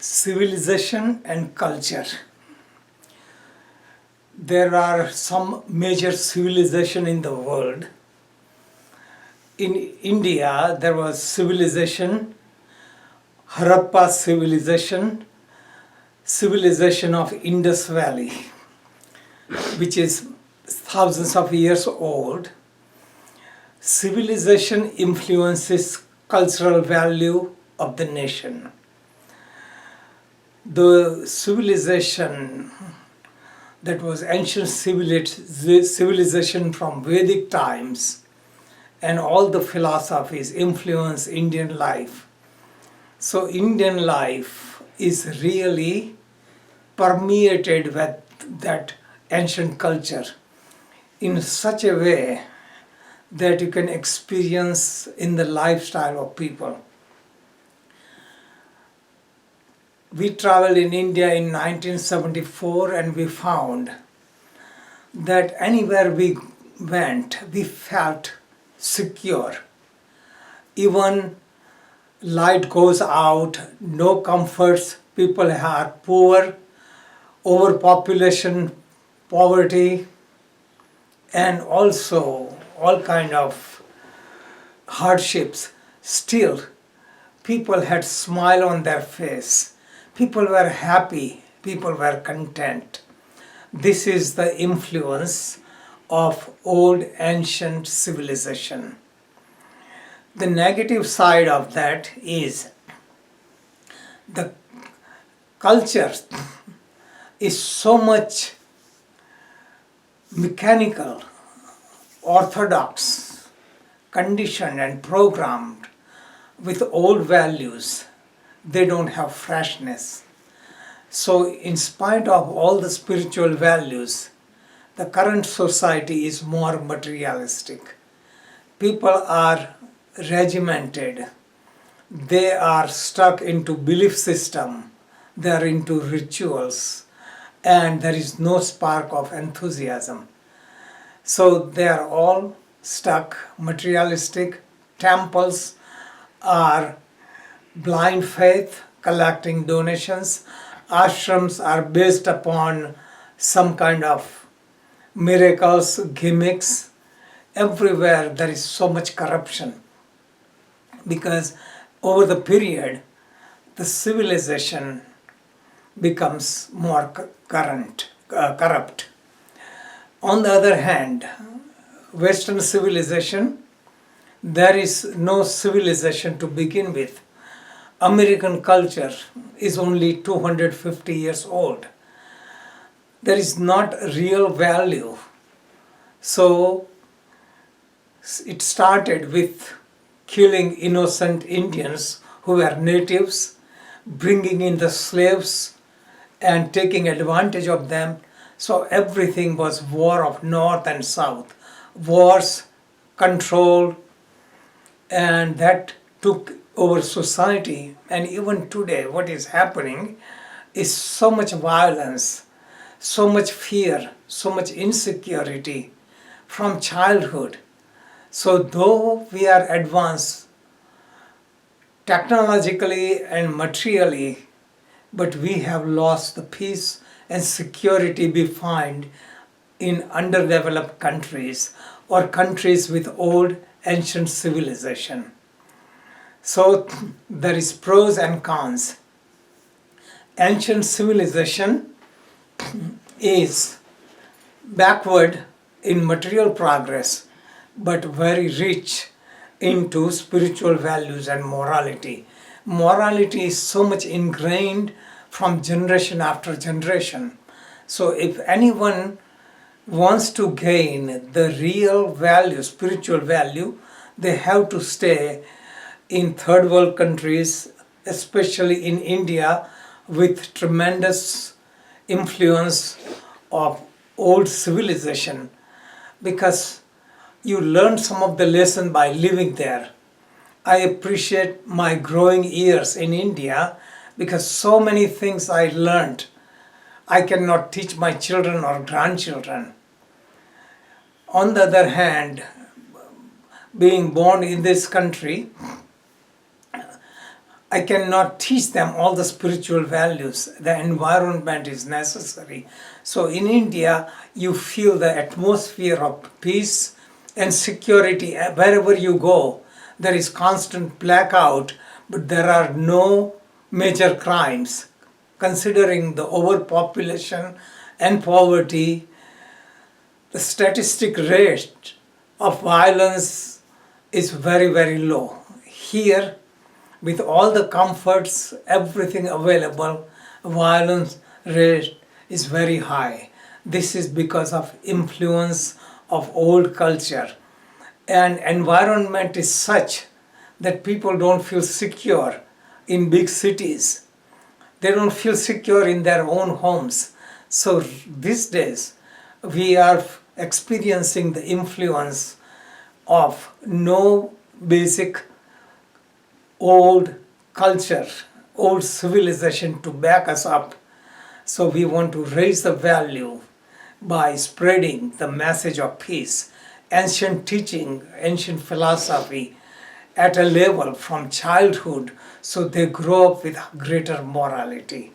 Civilization and culture. There are some major civilization in the world. In India, there was civilization, Harappa civilization, civilization of Indus Valley, which is thousands of years old. Civilization influences cultural value of the nation. The civilization that was ancient civilization from Vedic times and all the philosophies influence Indian life. So Indian life is really permeated with that ancient culture in such a way that you can experience in the lifestyle of people. We traveled in India in 1974 and we found that anywhere we went, we felt secure. Even light goes out, no comforts, people are poor, overpopulation, poverty, and also all kind of hardships. Still, people had smile on their face. People were happy, people were content. This is the influence of old ancient civilization. The negative side of that is the culture is so much mechanical, orthodox, conditioned and programmed with old values. They don't have freshness. So in spite of all the spiritual values, the current society is more materialistic. People are regimented. They are stuck into belief system. They are into rituals. And there is no spark of enthusiasm. So they are all stuck, materialistic. Temples are blind faith, collecting donations. Ashrams are based upon some kind of miracles, gimmicks. Everywhere there is so much corruption because over the period the civilization becomes more corrupt. On the other hand, Western civilization, there is no civilization to begin with. American culture is only 250 years old. There is not real value. So it started with killing innocent Indians who were natives, bringing in the slaves and taking advantage of them. So everything was war of north and south, wars, control, and that took over society. And even today what is happening is so much violence, so much fear, so much insecurity from childhood. So though we are advanced technologically and materially, but we have lost the peace and security we find in underdeveloped countries or countries with old ancient civilization. So there is pros and cons. Ancient civilization is backward in material progress, but very rich into spiritual values and morality. Morality is so much ingrained from generation after generation. So if anyone wants to gain the real value, spiritual value, they have to stay in third world countries, especially in India, with tremendous influence of old civilization, because you learn some of the lesson by living there. I appreciate my growing years in India because so many things I learned I cannot teach my children or grandchildren. On the other hand, being born in this country, I cannot teach them all the spiritual values. The environment is necessary. So in India, you feel the atmosphere of peace and security. Wherever you go, there is constant blackout, but there are no major crimes. Considering the overpopulation and poverty, the statistic rate of violence is very, very low. Here, with all the comforts, everything available, violence rate is very high. This is because of influence of old culture. And environment is such that people don't feel secure in big cities. They don't feel secure in their own homes. So these days, we are experiencing the influence of no basic old culture, old civilization to back us up. So we want to raise the value by spreading the message of peace, ancient teaching, ancient philosophy at a level from childhood so they grow up with greater morality.